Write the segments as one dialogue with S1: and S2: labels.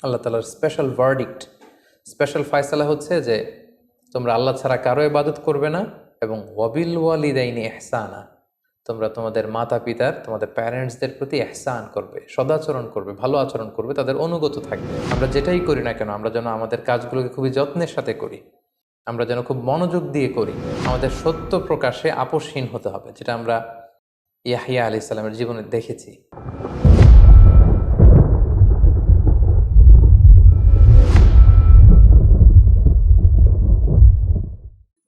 S1: আল্লাহ তাআলার special verdict, special ফয়সালা হচ্ছে যে তোমরা আল্লাহ ছাড়া কারো ইবাদত করবে না এবং ওয়াবিল ওয়ালিদাইনি ইহসানা, তোমরা তোমাদের মাতা পিতার, তোমাদের প্যারেন্টসদের প্রতি ইহসান করবে, সদাচরণ করবে, ভালো আচরণ করবে, তাদের অনুগত থাকবে। আমরা যেটাই করি না কেন আমরা যেন আমাদের কাজগুলোকে খুবই যত্নের সাথে করি, আমরা যেন খুব মনোযোগ দিয়ে করি। আমাদের সত্য প্রকাশে আপোষহীন হতে হবে, যেটা আমরা ইয়াহিয়া আলাইহিস সালামের জীবনে দেখেছি।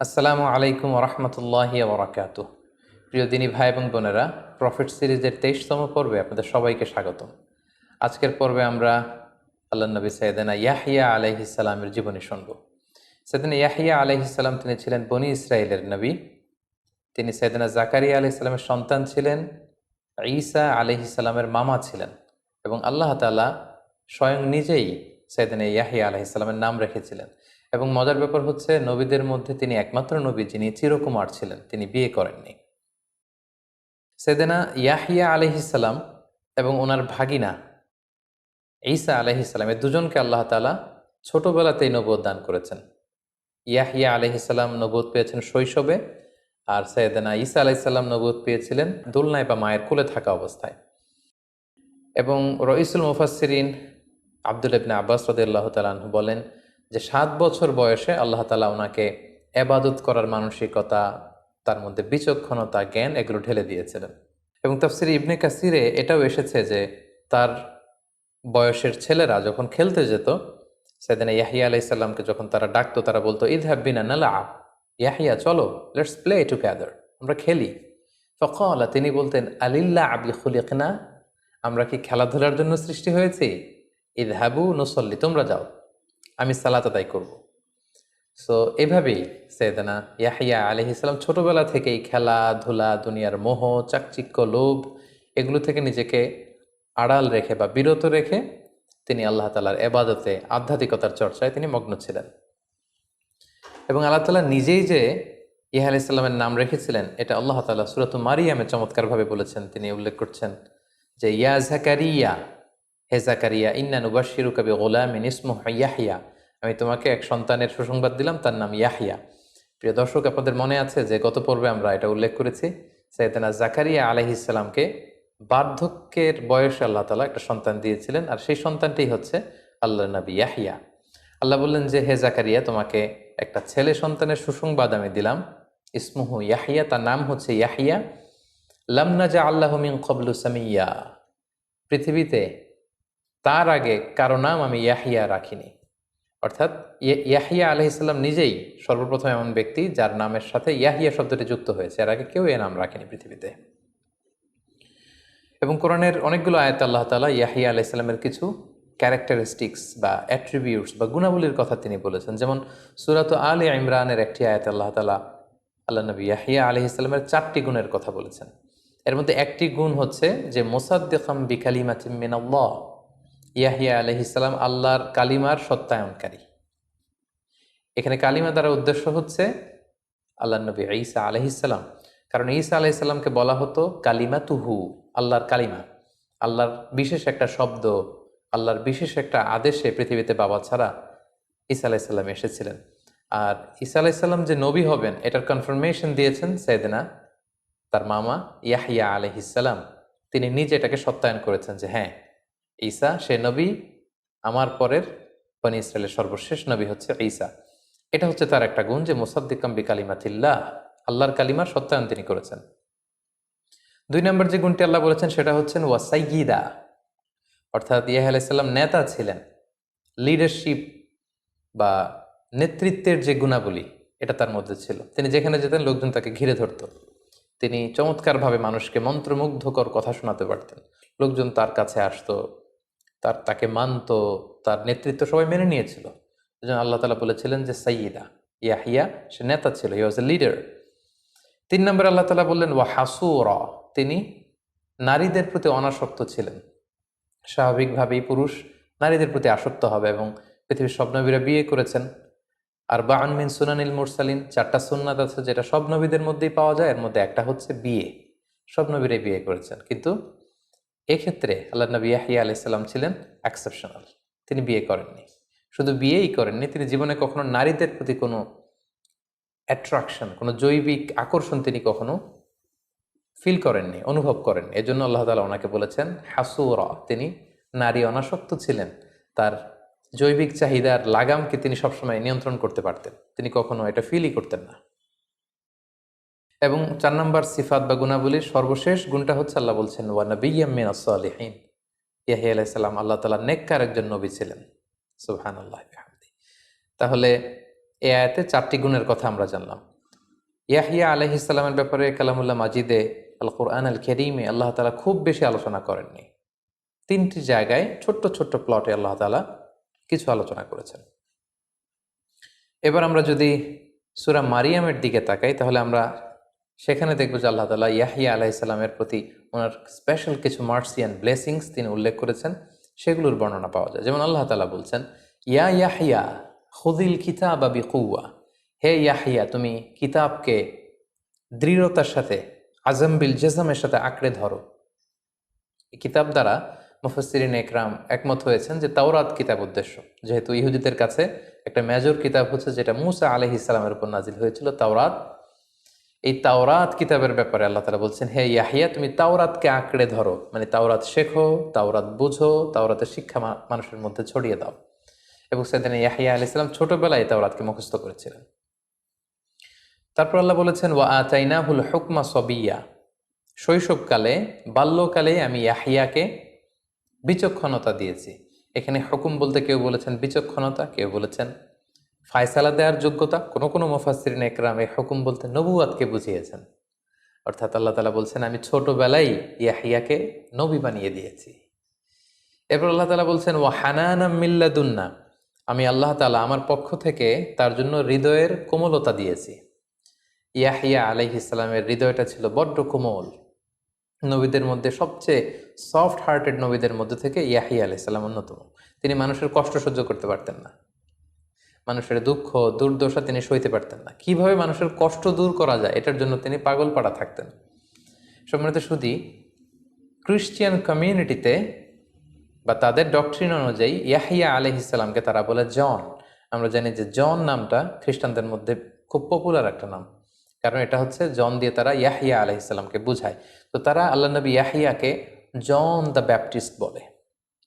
S1: আসসালামু আলাইকুম ওরহমতুল্লাহি ওবরাকাতুহ। প্রিয় দিনী ভাই এবং বোনেরা, প্রফেট সিরিজের 23তম পর্বে আপনাদের সবাইকে স্বাগতম। আজকের পর্বে আমরা আল্লাহ নবী সাইয়েদনা ইয়াহিয়া আলাইহিস সালামের জীবনী শুনব। সাইয়েদনা ইয়াহিয়া আলাইহিস সালাম তিনি ছিলেন বনি ইসরাইলের নবী। তিনি সাইয়েদনা জাকারিয়া আলাইহিস সালামের সন্তান ছিলেন, ঈসা আলাইহিস সালামের মামা ছিলেন এবং আল্লাহ তাআলা স্বয়ং নিজেই সাইয়েদনা ইয়াহিয়া আলাইহিস সালামের নাম রেখেছিলেন। এবং মজার ব্যাপার হচ্ছে, নবীদের মধ্যে তিনি একমাত্র নবী যিনি চিরকুমার ছিলেন, তিনি বিয়ে করেননি। সাইয়েদনা ইয়াহিয়া আলাইহিস সালাম এবং ওনার ভাগিনা ঈসা আলাইহিস সালাম, এই দুজনকে আল্লাহ তাআলা ছোটবেলাতেই নবুয়ত দান করেছেন। ইয়াহিয়া আলাইহিস সালাম নবুয়ত পেয়েছেন শৈশবে, আর সাইয়েদনা ঈসা আলাইহিস সালাম নবুয়ত পেয়েছিলেন দোলনায় বা মায়ের কোলে থাকা অবস্থায়। এবং রইসুল মুফাসসিরিন আব্দুল্লাহ ইবনে আব্বাস রাদিয়াল্লাহু তাআলা আনহু বলেন যে 7 বছর বয়সে আল্লাহ তাআলা ওনাকে ইবাদত করার মানসিকতা, তার মধ্যে বিচক্ষণতা, জ্ঞান এগুলো ঢেলে দিয়েছিলেন। এবং তাফসিরে ইবনে কাসিরে এটাও এসেছে যে তার বয়সের ছেলেরা যখন খেলতে যেত, সাইয়েদনা ইয়াহিয়া আলাইহিস সালামকে যখন তারা ডাকতো, তারা বলতো ইযহাব বিনা নালআব, ইয়াহিয়া চলো, লেটস প্লে টুগেদার, আমরা খেলি। ফাকালা, তিনি বলতেন আলিল্লাহি খুলিকনা, আমরা কি খেলাধুলার জন্য সৃষ্টি হয়েছি? ইযহাবু নুসাল্লি, তোমরা যাও, আমি সালাত আদায় করব। সো এভাবেই সাইয়েদনা ইয়াহিয়া আলাইহিস সালাম ছোটবেলা থেকেই খেলাধুলা, দুনিয়ার মোহ, চাকচিক্য, লোভ এগুলো থেকে নিজেকে আড়াল রেখে বা বিরত রেখে তিনি আল্লাহ তাআলার ইবাদতে, আধ্যাত্মিকতার চর্চায় তিনি মগ্ন ছিলেন। এবং আল্লাহ তাআলা নিজেই যে ইয়াহিয়া আলাইহিস সালামের নাম রেখেছিলেন, এটা আল্লাহ তাআলা সূরাতুল মারিয়ামে চমৎকারভাবে বলেছেন। তিনি উল্লেখ করছেন যে ইয়া জাকারিয়া, হে জাকারিয়া, ইন্না নুবাশশিরুকা বিগুলামিন ইসমুহু ইয়াহইয়া, আমি তোমাকে এক সন্তানের সুসংবাদ দিলাম, তার নাম ইয়াহইয়া। প্রিয় দর্শক, আপনাদের মনে আছে যে গত পর্বে আমরা এটা উল্লেখ করেছি, সাইয়েদনা জাকারিয়া আলাইহিস সালামকে বার্ধক্যের বয়সে আল্লাহ তাআলা একটা সন্তান দিয়েছিলেন, আর সেই সন্তানটি হচ্ছে আল্লাহর নবী ইয়াহইয়া। আল্লাহ বললেন যে হে জাকারিয়া, তোমাকে একটা ছেলে সন্তানের সুসংবাদ আমি দিলাম, ইসমুহু ইয়াহইয়া, তার নাম হচ্ছে ইয়াহইয়া। লাম নাজআল্লাহু মিন ক্বাবলু সামিয়্যা, পৃথিবীতে তার আগে কারো নাম আমি ইয়াহিয়া রাখিনি। অর্থাৎ ইয়াহিয়া আলাইহিস সালাম নিজেই সর্বপ্রথম এমন ব্যক্তি যার নামের সাথে ইয়াহিয়া শব্দটি যুক্ত হয়েছে, এর আগে কেউ এ নাম রাখেনি পৃথিবীতে। এবং কোরআনের অনেকগুলো আয়াতে আল্লাহ তাআলা ইয়াহিয়া আলাইহিস সালামের কিছু ক্যারেক্টারিস্টিক্স বা অ্যাট্রিবিউটস বা গুণাবলীর কথা তিনি বলেছেন। যেমন সূরাত আলে ইমরানের একটি আয়াতে আল্লাহ তাআলা আল্লাহ নবী ইয়াহিয়া আলাইহিস সালামের 4টি গুণের কথা বলেছেন। এর মধ্যে একটি গুণ হচ্ছে যে মুসাদ্দিকাম বিকালিমাতিন মিনাল্লাহ, ইয়াহিয়া আলাইহিস সালাম আল্লাহর কালিমার সত্যায়নকারী। এখানে কালিমা দ্বারা উদ্দেশ্য হচ্ছে আল্লাহ নবী ঈসা আলাইহিস সালাম, কারণ ঈসা আলাইহিস সালামকে বলা হতো কালিমাতুহু, আল্লাহর কালিমা, আল্লাহর বিশেষ একটা শব্দ, আল্লাহর বিশেষ একটা আদেশে পৃথিবীতে বাবা ছাড়া ঈসা আলাইহিস সালাম এসেছিলেন। আর ঈসা আলাইহিস সালাম যে নবী হবেন এটার কনফার্মেশন দিয়েছেন সাইয়েদনা তার মামা ইয়াহিয়া আলাইহিস সালাম। তিনি নিজে এটাকে সত্যায়ন করেছেন যে হ্যাঁ, ঈসা সে নবী, আমার পরের বনি ইসরায়েলের সর্বশেষ নবী হচ্ছে ঈসা। এটা হচ্ছে তার একটা গুণ যে মুসাদ্দিকাম বিকালিমাতিল্লাহ, আল্লাহর কালিমার সত্যায়ন তিনি করেছেন। 2 নম্বর যে গুণটি আল্লাহ বলেছেন সেটা হচ্ছেন ওয়া সাইয়্যিদা, অর্থাৎ ইয়াহিয়া আলাইহিস সালাম নেতা ছিলেন। লিডারশিপ বা নেতৃত্বের যে গুণাবলী এটা তার মধ্যে ছিল। তিনি যেখানে যেতেন লোকজন তাকে ঘিরে ধরত। তিনি চমৎকারভাবে মানুষকে মন্ত্রমুগ্ধকর কথা শোনাতে পারতেন। লোকজন তার কাছে আসতো, তাকে মানত, তার নেতৃত্ব সবাই মেনে নিয়েছিল। এজন্য আল্লাহ তাআলা বলেছিলেন যে সাইয়্যিদা, ইয়াহিয়া সে নেতা ছিল, হি ওয়াজ এ লিডার। 3 নম্বরে আল্লাহ তাআলা বললেন ওয়া হাসুরা, তিনি নারীদের প্রতি অনাসক্ত ছিলেন। স্বাভাবিকভাবেই পুরুষ নারীদের প্রতি আসক্ত হবে এবং পৃথিবীর সব নবীরা বিয়ে করেছেন। আর বা'আন মিন সুনানিল মুরসালিন, 4টা সুন্নাত আছে যেটা সব নবীদের মধ্যেই পাওয়া যায়, এর মধ্যে একটা হচ্ছে বিয়ে। সব নবীরাই বিয়ে করেছেন, কিন্তু এক্ষেত্রে আল্লাহ নবী ইয়াহিয়া আলাইহিস সালাম ছিলেন এক্সেপশনাল। তিনি বিয়ে করেননি। শুধু বিয়েই করেননি, তিনি জীবনে কখনো নারীদের প্রতি কোনো অ্যাট্রাকশন, কোনো জৈবিক আকর্ষণ তিনি কখনো ফিল করেননি, অনুভব করেননি। এজন্য আল্লাহ তাআলা ওনাকে বলেছেন হাসুরা, তিনি নারী অনাসক্ত ছিলেন। তার জৈবিক চাহিদার লাগামকে তিনি সবসময় নিয়ন্ত্রণ করতে পারতেন, তিনি কখনো এটা ফিলই করতেন না। এবং 4 নম্বর সিফাত বা গুণাবলীর সর্বশেষ গুণটা হচ্ছে আল্লাহ বলছেন ওয়া নাবিয়্যাম মিনাস সালিহিন। ইয়াহইয়া আলাইহিস সালাম আল্লাহ তাআলার নেককার একজন নবী ছিলেন। সুবহানাল্লাহি ওয়া বিহামদিহি। তাহলে এই আয়াতে 4টি গুণের কথা আমরা জানলাম। ইয়াহইয়া আলাইহিস সালামের ব্যাপারে কালামুল্লাহ মাজিদে আল কোরআন আল কারীমে আল্লাহ তাআলা খুব বেশি আলোচনা করেননি। 3টি জায়গায় ছোট্ট ছোট্ট প্লটে আল্লাহ তাআলা কিছু আলোচনা করেছেন। এবার আমরা যদি সূরা মারিয়ামের দিকে তাকাই, তাহলে আমরা সেখানে দেখব যে আল্লাহ তাআলা ইয়াহইয়া আলাইহিস সালামের প্রতি ওনার স্পেশাল কিছু মার্সি অ্যান্ড ব্লেসিংস তিনি উল্লেখ করেছেন, সেগুলোর বর্ণনা পাওয়া যায়। যেমন আল্লাহ তাআলা বলছেন ইয়া ইয়াহইয়া খুযিল কিতাবা বিকুওয়া, হে ইয়াহইয়া তুমি কিতাবকে দৃঢ়তার সাথে, আজম বিল জাজমের সাথে আঁকড়ে ধরো। এই কিতাব দ্বারা মুফাসসিরিন একরাম একমত হয়েছেন যে তাওরাত কিতাব উদ্দেশ্য, যেহেতু ইহুদিদের কাছে একটা মেজর কিতাব হচ্ছে যেটা মূসা আলাইহিস সালামের উপর নাজিল হয়েছিল, তাওরাত। এই তাওরাত কিতাবের ব্যাপারে আল্লাহ তাআলা বলছেন হে ইয়াহইয়া তুমি তাওরাতকে আঁকড়ে ধরো, মানে তাওরাত শেখো, তাওরাত বুঝো, তাওরাতের শিক্ষা মানুষের মধ্যে ছড়িয়ে দাও। এবং সাইয়েদনা ইয়াহইয়া আলাইহিস সালাম ছোটবেলায় তাওরাতকে মুখস্থ করেছিলেন। তারপর আল্লাহ বলেছেন ওয়া আতাইনাহুল হুকমা সাবিয়্যা, শৈশবকালে, বাল্যকালে আমি ইয়াহইয়াকে বিচক্ষণতা দিয়েছি। এখানে হুকুম বলতে কেউ বলেছেন বিচক্ষণতা, কেউ বলেছেন ফায়সালা দেওয়ার যোগ্যতা। কোনো কোনো মুফাসসিরিন একরাম এই হুকুম বলতে নবুয়াতকে বুঝিয়েছেন। অর্থাৎ আল্লাহ তাআলা বলছেন আমি ছোটবেলায় ইয়াহইয়াকে নবী বানিয়ে দিয়েছি। এরপর আল্লাহ তাআলা বলছেন ওয়া হানানাম মিন লাদুন্না, আমি আল্লাহ তাআলা আমার পক্ষ থেকে তার জন্য হৃদয়ের কোমলতা দিয়েছি। ইয়াহইয়া আলাইহিস সালামের হৃদয়টা ছিল বড্ড কোমল। নবীদের মধ্যে সবচেয়ে সফট হার্টেড নবীদের মধ্যে থেকে ইয়াহইয়া আলাইহিস সালাম অন্যতম। তিনি মানুষের কষ্ট সহ্য করতে পারতেন না, মানুষের দুঃখ দুর্দশা তিনি সইতে পারতেন না। কিভাবে মানুষের কষ্ট দূর করা যায় এটার জন্য তিনি পাগল পাড়া থাকতেন। সম্মানিত শুধু ক্রিশ্চিয়ান কমিউনিটিতে বা তাদের ডক্ট্রিন অনুযায়ী ইয়াহইয়া আলাইহিস সালামকে তারা বলে জন। আমরা জানি যে জন নামটা খ্রিস্টানদের মধ্যে খুব পপুলার একটা নাম, কারণ এটা হচ্ছে জন দিয়ে তারা ইয়াহইয়া আলাইহিস সালামকে বুঝায়। তো তারা আল্লাহ নবী ইয়াহইয়াকে জন দ্য ব্যাপটিস্ট বলে,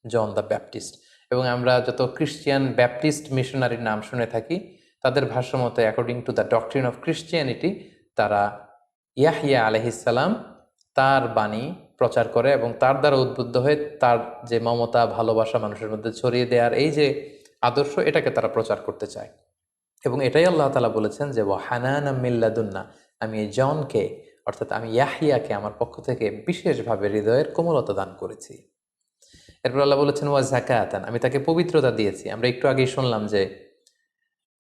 S1: জন দ্য ব্যাপটিস্ট। এবং আমরা যত ক্রিশ্চিয়ান ব্যাপটিস্ট মিশনারির নাম শুনে থাকি, তাদের ভাষ্যমতে according to the doctrine of Christianity, তারা ইয়াহইয়া আলাইহিস সালাম তার বাণী প্রচার করে এবং তার দ্বারা উদ্বুদ্ধ হয়ে তার যে মমতা ভালোবাসা মানুষের মধ্যে ছড়িয়ে দেওয়ার এই যে আদর্শ, এটাকে তারা প্রচার করতে চায়। এবং এটাই আল্লাহ তাআলা বলেছেন যে ওয়া হানানাম মিন লাদুন্না, আমি এই জনকে অর্থাৎ আমি ইয়াহইয়াকে আমার পক্ষ থেকে বিশেষভাবে হৃদয়ের কোমলতা দান করেছি। এরপর আল্লাহ বলেছেন ওয়া যাকাতান, আমি তাকে পবিত্রতা দিয়েছি। আমরা একটু আগেই শুনলাম যে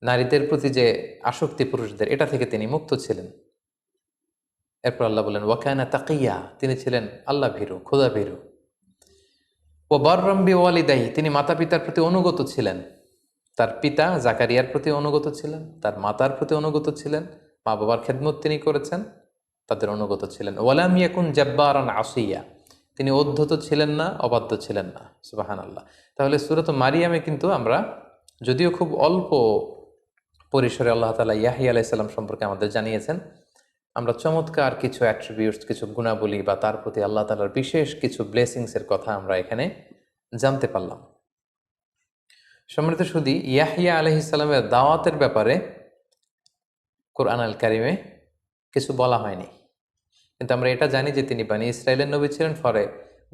S1: নারীদের প্রতি যে আসক্তি পুরুষদের, এটা থেকে তিনি মুক্ত ছিলেন। এরপর আল্লাহ বলেন ওয়া কানা তাকিয়া, তিনি ছিলেন আল্লাহ ভীরু, খোদা ভীরু। ওয়া বাররাম বিওয়ালিদাইহি, তিনি মাতা পিতার প্রতি অনুগত ছিলেন। তার পিতা জাকারিয়ার প্রতি অনুগত ছিলেন, তার মাতার প্রতি অনুগত ছিলেন, মা বাবার খেদমত তিনি করেছেন, তাদের অনুগত ছিলেন। ওয়ালাম ইয়াকুন জাব্বারান আসিয়া, তিনি অধ্যত ছিলেন না, অবাধ্য ছিলেন না। সুবহানাল্লাহ। তাহলে সূরাত মারিয়ামে কিন্তু আমরা যদিও খুব অল্প পরিসরে আল্লাহ তাআলা ইয়াহইয়া আলাইহিস সালাম সম্পর্কে আমাদের জানিয়েছেন, আমরা চমৎকার কিছু অ্যাট্রিবিউটস, কিছু গুণাবলী বা তার প্রতি আল্লাহ তাআলার বিশেষ কিছু ব্লেসিংসের কথা আমরা এখানে জানতে পারলাম। সম্মানিত শুধু ইয়াহইয়া আলাইহিস সালামের দাওয়াতের ব্যাপারে কোরআন আল কারিমে কিছু বলা হয়নি, কিন্তু আমরা এটা জানি যে তিনি বনী ইসরাইলের নবী ছিলেন, ফলে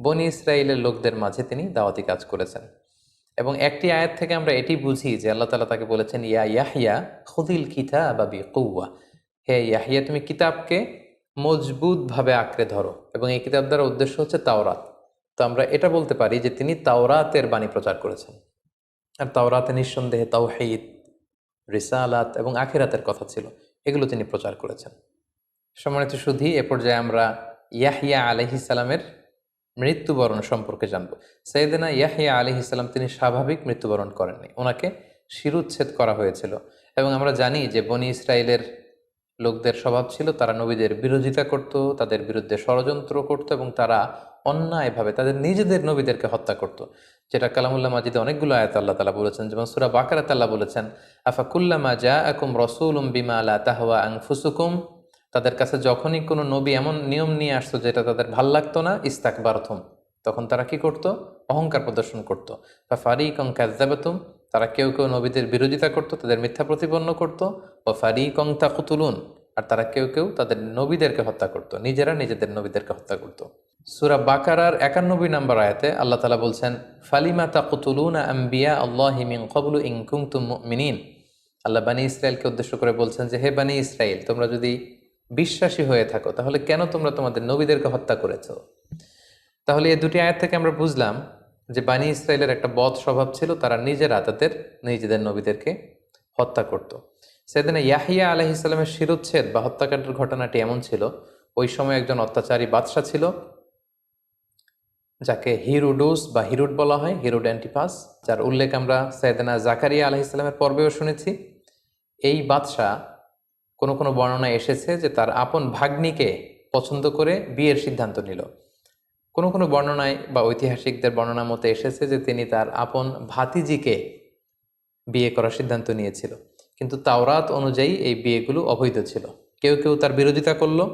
S1: বনী ইসরাইলের লোকদের মাঝে তিনি দাওয়াতি কাজ করেছেন। এবং একটি আয়াত থেকে আমরা এটি বুঝি যে আল্লাহ তাআলা তাকে বলেছেন ইয়া ইয়াহইয়া খুযিল কিতাবা বিকুওয়া, হে ইয়াহইয়া তুমি কিতাবকে মজবুতভাবে আঁকড়ে ধরো। এবং এই কিতাব দ্বারা উদ্দেশ্য হচ্ছে তাওরাত। তো আমরা এটা বলতে পারি যে তিনি তাওরাতের বাণী প্রচার করেছেন। আর তাওরাতে নিঃসন্দেহে তাওহীদ, রিসালাত এবং আখিরাতের কথা ছিল, এগুলো তিনি প্রচার করেছেন। সম্মানিত সুধী, এ পর্যায়ে আমরা ইয়াহইয়া আলাইহিস সালামের মৃত্যুবরণ সম্পর্কে জানব। সাইয়েদনা ইয়াহইয়া আলাইহিস সালাম তিনি স্বাভাবিক মৃত্যুবরণ করেননি, ওনাকে শিরুচ্ছেদ করা হয়েছিল। এবং আমরা জানি যে বনী ইসরায়েলের লোকদের স্বভাব ছিল তারা নবীদের বিরোধিতা করত, তাদের বিরুদ্ধে ষড়যন্ত্র করত এবং তারা অন্যায়ভাবে তাদের নিজেদের নবীদেরকে হত্যা করত। যেটা কালামুল্লাহ মাজিদে অনেকগুলো আয়াত আল্লাহ তাআলা বলেছেন, যেমন সূরা বাকারাতে আল্লাহ বলেছেন, আফা কুল্লামা জাআকুম রাসূলুম বিমা লা তাহওয়া আনফুসুকুম, তাদের কাছে যখনই কোনো নবী এমন নিয়ম নিয়ে আসতো যেটা তাদের ভাল লাগতো না, ইস্তাকবারতুম, তখন তারা কি করত? অহংকার প্রদর্শন করত। বা ফারিকং কাযযাবাতুম, তারা কেউ কেউ নবীদের বিরোধিতা করত, তাদের মিথ্যা প্রতিপন্ন করত। ও ফারিকং তাকতুলুন, আর তারা কেউ কেউ তাদের নবীদেরকে হত্যা করত, নিজেরা নিজেদের নবীদেরকে হত্যা করত। সূরা বাকারার 91 নম্বর আয়াতে আল্লাহ তাআলা বলছেন, ফালিমা তাকতুলুনা আম্বিয়া আল্লাহি মিন ক্বাবলু ইন কুনতুম মুমিনিন। আল্লাহ বানী ইসরায়েলকে উদ্দেশ্য করে বলছেন যে, হে বানী ইসরায়েল, তোমরা যদি বিশ্বাসী হয়ে থাকো তাহলে কেন তোমরা তোমাদের নবীদেরকে হত্যা করেছো? তাহলে এই দুটি আয়াত থেকে আমরা বুঝলাম যে বানী ইসরায়েলের একটা বদ স্বভাব ছিল, তারা নিজেরা তাদের নিজেদের নবীদেরকে হত্যা করত। সেদিন ইয়াহিয়া আলাইহিস সালামের শিরোচ্ছেদ বা হত্যাকাণ্ডের ঘটনাটি এমন ছিল, ওই সময় একজন অত্যাচারী বাদশা ছিল যাকে হিরোডোস বা হিরুড বলা হয়, হিরোড অ্যান্টিপাস, যার উল্লেখ আমরা সাইয়েদনা জাকারিয়া আলাইহিস সালামের পর্বেও শুনেছি। এই বাদশা কোনো কোনো বর্ণনায় এসেছে যে তার আপন ভাগ্নিকে পছন্দ করে বিয়ের সিদ্ধান্ত নিল। কোনো কোনো বর্ণনায় বা ঐতিহাসিকদের বর্ণনা মতে এসেছে যে তিনি তার আপন ভাতিজিকে বিয়ে করার সিদ্ধান্ত নিয়েছিল। কিন্তু তাওরাত অনুযায়ী এই বিয়েগুলো অবৈধ ছিল। কেউ কেউ তার বিরোধিতা করলো,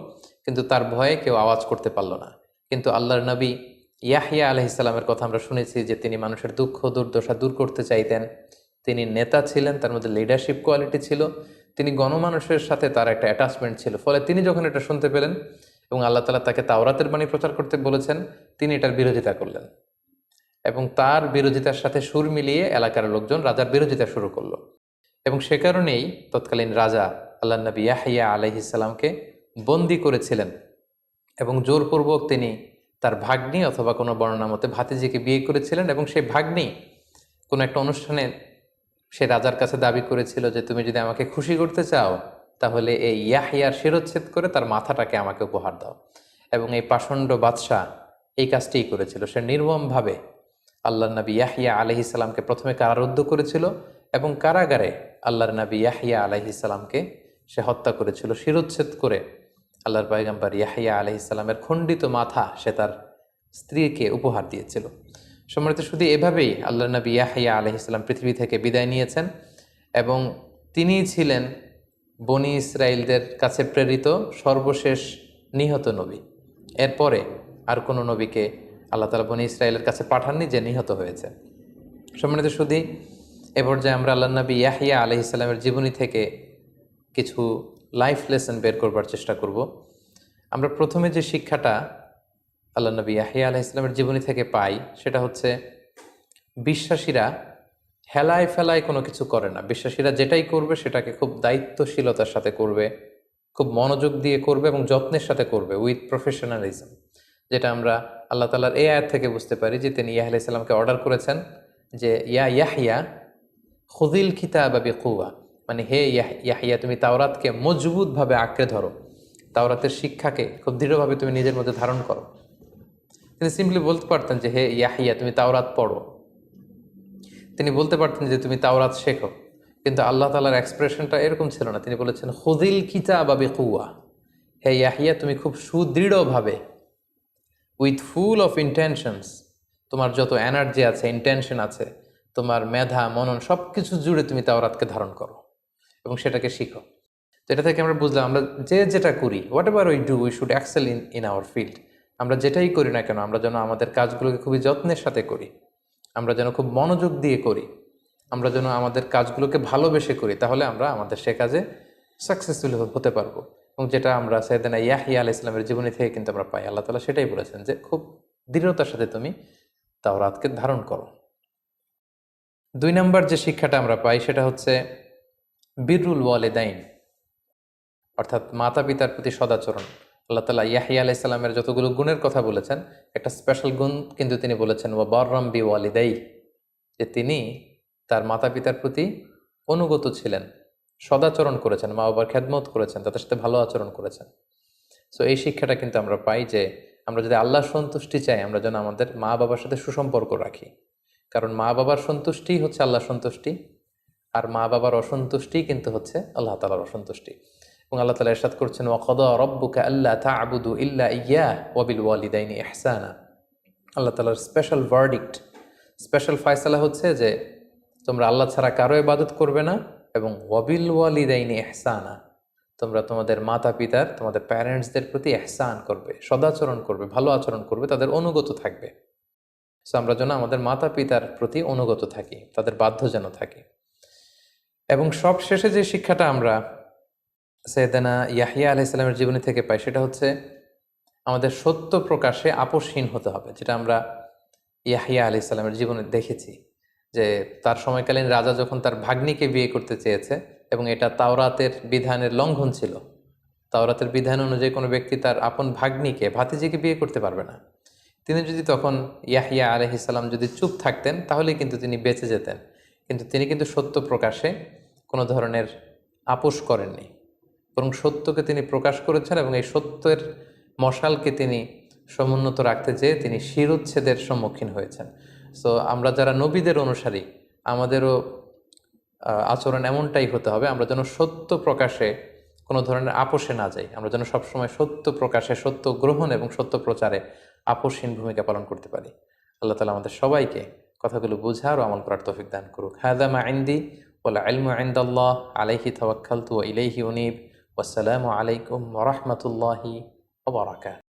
S1: কিন্তু তার ভয়ে কেউ আওয়াজ করতে পারল না। কিন্তু আল্লাহর নবী ইয়াহিয়া আলাইহিস সালামের কথা আমরা শুনেছি যে তিনি মানুষের দুঃখ দুর্দশা দূর করতে চাইতেন। তিনি নেতা ছিলেন, তার মধ্যে লিডারশিপ কোয়ালিটি ছিল, তিনি গণমানুষের সাথে তার একটা অ্যাটাচমেন্ট ছিল। ফলে তিনি যখন এটা শুনতে পেলেন এবং আল্লাহ তাআলা তাকে তাওরাতের বাণী প্রচার করতে বলেছেন, তিনি এটার বিরোধিতা করলেন এবং তার বিরোধিতার সাথে সুর মিলিয়ে এলাকার লোকজন রাজার বিরোধিতা শুরু করলো। এবং সে কারণেই তৎকালীন রাজা আল্লাহ নবী ইয়াহিয়া আলাইহিস সালামকে বন্দী করেছিলেন এবং জোরপূর্বক তিনি তার ভাগ্নি অথবা কোনো বর্ণনা মতে ভাতিজিকে বিয়ে করেছিলেন। এবং সেই ভাগ্নি কোনো একটা অনুষ্ঠানে সে রাজার কাছে দাবি করেছিল যে, তুমি যদি আমাকে খুশি করতে চাও তাহলে এই ইয়াহিয়ার শিরোচ্ছেদ করে তার মাথাটাকে আমাকে উপহার দাও। এবং এই পাষণ্ড বাদশাহ এই কাজটিই করেছিল। সে নির্মমভাবে আল্লাহর নবী ইয়াহিয়া আলাইহিস সালামকে প্রথমে কারারুদ্ধ করেছিল এবং কারাগারে আল্লাহর নবী ইয়াহিয়া আলাইহিস সালামকে সে হত্যা করেছিল। শিরোচ্ছেদ করে আল্লাহর পয়গম্বর ইয়াহিয়া আলাইহিস সালামের খণ্ডিত মাথা সে তার স্ত্রীকে উপহার দিয়েছিল। সম্মানিত শুধু এভাবেই আল্লাহর নবী ইয়াহিয়া আলাইহিস সালাম পৃথিবী থেকে বিদায় নিয়েছেন এবং তিনিই ছিলেন বনি ইসরায়েলদের কাছে প্রেরিত সর্বশেষ নিহত নবী। এরপরে আর কোনো নবীকে আল্লাহ তাআলা বনি ইসরায়েলের কাছে পাঠাননি যে নিহত হয়েছে। সম্মানিত শুধু এ পর্যায়ে আমরা আল্লাহর নবী ইয়াহিয়া আলাইহিস সালামের জীবনী থেকে কিছু লাইফ লেসন বের করবার চেষ্টা করব। আমরা প্রথমে যে শিক্ষাটা আল্লাহর নবী ইয়াহিয়া আলাইহিস সালামের জীবনী থেকে পাই সেটা হচ্ছে, বিশ্বাসীরা হেলায় ফেলায় কোনো কিছু করে না। বিশ্বাসীরা যেটাই করবে সেটাকে খুব দায়িত্বশীলতার সাথে করবে, খুব মনোযোগ দিয়ে করবে এবং যত্নের সাথে করবে, উইথ প্রফেশনালিজম। যেটা আমরা আল্লাহ তাআলার এই আয়াত থেকে বুঝতে পারি যে তিনি ইয়াহিয়া আলাইহিস সালামকে অর্ডার করেছেন যে, ইয়া ইয়াহিয়া খুযিল কিতাবা বিকুওয়া, মানে হে ইয়াহিয়া, তুমি তাওরাতকে মজবুতভাবে আঁকড়ে ধরো, তাওরাতের শিক্ষাকে খুব দৃঢ়ভাবে তুমি নিজের মধ্যে ধারণ করো। তিনি সিম্পলি বলতে পারতেন যে, হে ইয়াহিয়া, তুমি তাওরাত পড়ো। তিনি বলতে পারতেন যে, তুমি তাওরাত শেখো। কিন্তু আল্লাহ তাআলার এক্সপ্রেশনটা এরকম ছিল না। তিনি বলেছেন, খুযিল কিতাবা বিকুওয়া, হে ইয়াহিয়া, তুমি খুব সুদৃঢ়ভাবে, উইথ ফুল অফ ইন্টেনশনস, তোমার যত এনার্জি আছে, ইন্টেনশন আছে, তোমার মেধা মনন সব কিছু জুড়ে তুমি তাওরাতকে ধারণ করো এবং সেটাকে শিখো। তো এটা থেকে আমরা বুঝলাম, আমরা যে যেটা করি, whatever we do, we should excel in our field. আমরা যেটাই করি না কেন, আমরা যেন আমাদের কাজগুলোকে খুবই যত্নের সাথে করি, আমরা যেন খুব মনোযোগ দিয়ে করি, আমরা যেন আমাদের কাজগুলোকে ভালোবেসে করি, তাহলে আমরা আমাদের সে কাজে সাকসেসফুল হতে পারবো। এবং যেটা আমরা সাইয়েদনা ইয়াহিয়া আলাইহিস সালামের জীবনী থেকে কিন্তু আমরা পাই, আল্লাহ তাআলা সেটাই বলেছেন যে, খুব দৃঢ়তার সাথে তুমি তাওরাতকে ধারণ করো। 2 নম্বর যে শিক্ষাটা আমরা পাই সেটা হচ্ছে বিররুল ওয়ালিদাইন, অর্থাৎ মাতা পিতার প্রতি সদাচরণ। আল্লাহ তাআলা ইয়াহিয়া আলাইহিস সালামের যতগুলো গুণের কথা বলেছেন, একটা স্পেশাল গুণ কিন্তু তিনি বলেছেন, ওয়া বাররাম বিওয়ালিদাই, যে তিনি তার মাতা পিতার প্রতি অনুগত ছিলেন, সদাচরণ করেছেন, মা বাবার খেদমত করেছেন, তাদের সাথে ভালো আচরণ করেছেন। সো এই শিক্ষাটা কিন্তু আমরা পাই যে, আমরা যদি আল্লাহর সন্তুষ্টি চাই, আমরা যেন আমাদের মা বাবার সাথে সুসম্পর্ক রাখি। কারণ মা বাবার সন্তুষ্টি হচ্ছে আল্লাহর সন্তুষ্টি, আর মা বাবার অসন্তুষ্টি কিন্তু হচ্ছে আল্লাহ তাআলার অসন্তুষ্টি। এবং আল্লাহ তাআলা ইরশাদ করছেন, ওয়া কাদা রাব্বুকা আল্লা তা'বুদু ইল্লা ইয়্যাহু ওয়া বিল ওয়ালিদাইনি ইহসানা। আল্লাহ তাআলার স্পেশাল ভার্ডিক্ট, স্পেশাল ফয়সালা হচ্ছে যে তোমরা আল্লাহ ছাড়া কারো ইবাদত করবে না এবং ওয়াবিল ওয়ালিদাইনি ইহসানা, তোমরা তোমাদের মাতা পিতার, তোমাদের প্যারেন্টসদের প্রতি ইহসান করবে, সদাচরণ করবে, ভালো আচরণ করবে, তাদের অনুগত থাকবে। সো আমরা যেন আমাদের মাতা পিতার প্রতি অনুগত থাকি, তাদের বাধ্য যেন থাকি। এবং সব শেষে যে শিক্ষাটা আমরা সৈয়দনা ইয়াহইয়া আলাইহিস সালামের জীবনী থেকে পাই সেটা হচ্ছে আমাদের সত্য প্রকাশে আপোষহীন হতে হবে, যেটা আমরা ইয়াহইয়া আলাইহিস সালামের জীবনে দেখেছি যে তার সময়কালীন রাজা যখন তার ভাগ্নিকে বিয়ে করতে চেয়েছে এবং এটা তাওরাতের বিধানের লঙ্ঘন ছিল। তাওরাতের বিধান অনুযায়ী কোনো ব্যক্তি তার আপন ভাগ্নিকে, ভাতিজিকে বিয়ে করতে পারবে না। তিনি যদি তখন ইয়াহইয়া আলাইহিস সালাম যদি চুপ থাকতেন তাহলেই কিন্তু তিনি বেঁচে যেতেন, কিন্তু তিনি কিন্তু সত্য প্রকাশে কোনো ধরনের আপোষ করেননি, বরং সত্যকে তিনি প্রকাশ করেছেন এবং এই সত্যের মশালকে তিনি সমুন্নত রাখতে যেয়ে তিনি শিরোচ্ছেদের সম্মুখীন হয়েছেন। সো আমরা যারা নবীদের অনুসারী, আমাদেরও আচরণ এমনটাই হতে হবে, আমরা যেন সত্য প্রকাশে কোনো ধরনের আপোষে না যাই, আমরা যেন সবসময় সত্য প্রকাশে, সত্য গ্রহণ এবং সত্য প্রচারে আপোষহীন ভূমিকা পালন করতে পারি। আল্লাহ তাআলা আমাদের সবাইকে কথাগুলো বুঝার ও আমল করার তৌফিক দান করুক। হাযা মা ইনদি ওয়াল ইলমু ইনদাল্লাহ আলাইহি তাওয়াক্কালতু ওয়া ইলাইহি উনীব। ওয়াসসালামু আলাইকুম ওয়া রাহমাতুল্লাহি ওয়া বারাকাতুহু।